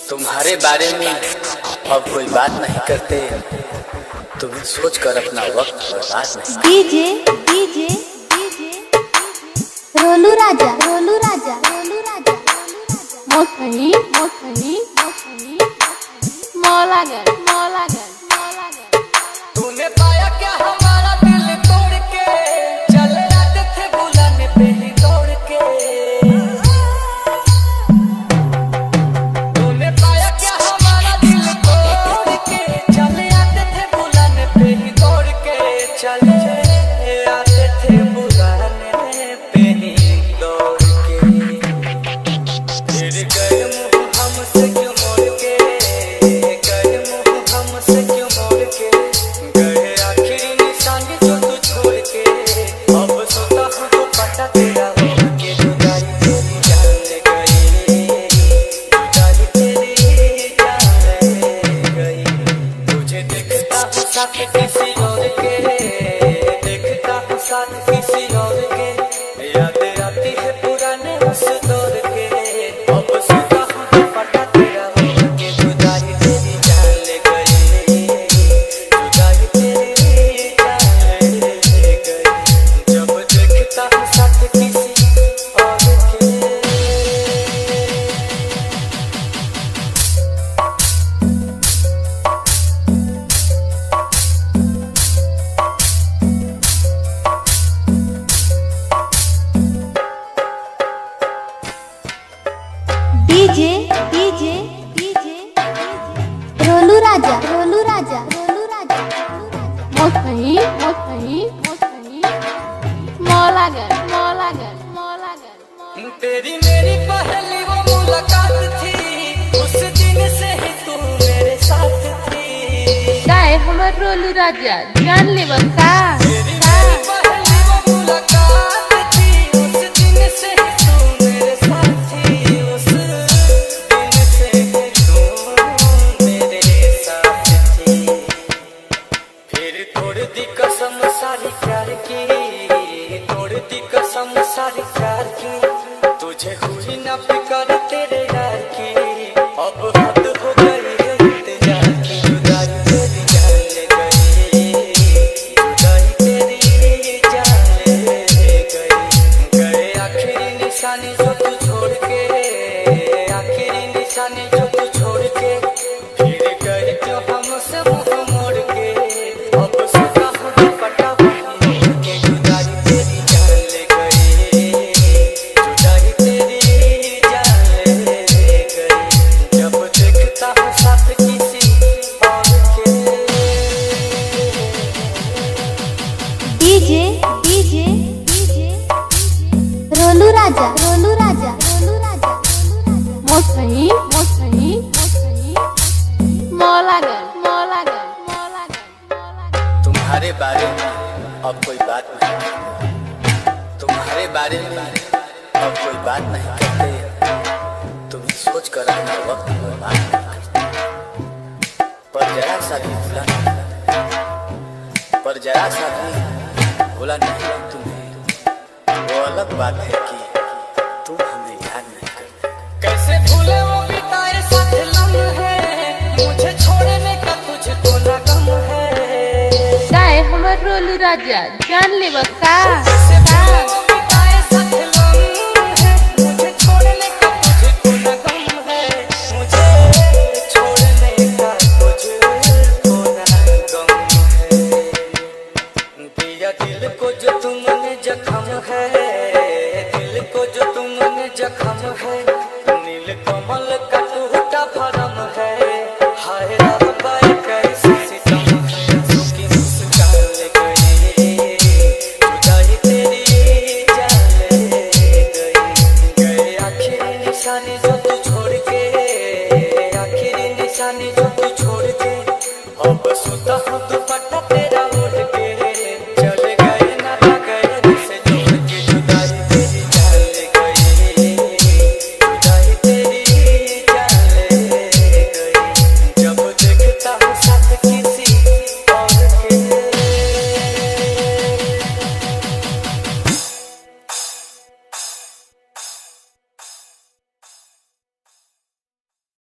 तुम्हारे बारे में अब कोई बात नहीं करते, तुम्हें सोच कर अपना वक्त बर्बाद नहीं। डीजे डीजे डीजे रोलू राजा रोलू राजा रोलू राजा मोखनी मोखनी मोखनी मौलागढ़ मौलागढ़ मौलागढ़। तूने पाया क्या हमारा दिल तोड़ के, चले आते थे बुलाने पे ही दौड़ के। तूने पाया क्या हमारा दिल तोड़ के, चले आते थे बुलाने पे ही दौड़ के। चले आते थे बुलाने पे ही दौड़ के। फिर गए मुँह हमसे क्यों मोड़ के, गए मुँह हमसे क्यों मोड़ के। गए आखिरी निशानी जो तू छोड़ के। अब सोता हूँ तो पता तेरा हो के जुदाई तेरी जान ले गई, जुदाई तेरी जान ले गई। तुझे देखता हूँ साथ किसी और के, देखता हूँ साथ किसी और के। याद आती है पुराने उस दौर के। अब सोता हूँ तो पता तेरा हो के जुदाई तेरी जान ले गई, जुदाई तेरी जान ले गई। जब देखता हूँ साथ किसी और के। डीजे डीजे डीजे रोलू राजा रोलू राजा रोलू राजा मोखनी मोखनी मोखनी मौलागढ़ मौलागढ़ मौलागढ़। तेरी मेरी पहली वो मुलाकात थी, उस दिन से ही तू मेरे साथ थी। गाय हमर रोलू राजा जान ले बका। तेरी मेरी पहली वो मुलाकात थी, उस दिन से ही तू मेरे साथ थी। उस दिन से ही तू मेरे साथ थी। फिर तोड़ दी कसम सारी प्यार की, तोड़ दी कसम सारी प्यार की। तुझे हुई ना फिक्र तेरे यार की, अब हद हो गई है इंतजार की। जुदाई तेरी जान ले गई, जुदाई तेरी जान ले गई। गए आखिरी निशानी जो तू छोड़ के, आखिरी निशानी जो तू छोड़ के। फिर गए क्यों हमसे मुँह मोड़ के। अब सोता हूँ तो पटा वही हो के। जुदाई तेरी जान ले गई, जुदाई तेरी जान ले गई। जब देखता हूँ साथ किसी और के। डीजे डीजे डीजे रोलू राजा रोलू राजा रोलू राजा मोखनी मोखनी मोखनी मौलागढ़ मौलागढ़ मौलागढ़। तुम्हारे बारे में अब कोई बात नहीं, तुम्हारे बारे में अब कोई बात नहीं करते, तुम्हें सोच कर अपना वक्त बर्बाद नहीं करते। पर जरा सा भी भूला नहीं, पर जरा सा भी भूला नहीं तुम्हें। वो अलग बात है कि तुम हमें याद नहीं करते। कैसे भूले वो बिताए साथ लम्हे, मुझे छोड़ने का तुझको ना गम है। गाय हमर रोलू राजा जान ले बका। कैसे भूले वो बिताए साथ लम्हे, मुझे छोड़ने का तुझको ना गम है। मुझे छोड़ने का तुझको ना गम है। दिया दिल को जो तुमने जख्म है, दिल को जो तुमने जख्म है। नील कमल का टूटा भरम है। हाय रब्बा कैसी सितम है, उसकी मुस्कान ले गई, जुदाई तेरी जान ले गई। गए आखिरी निशानी जो तू छोड़ के, आखिरी निशानी जो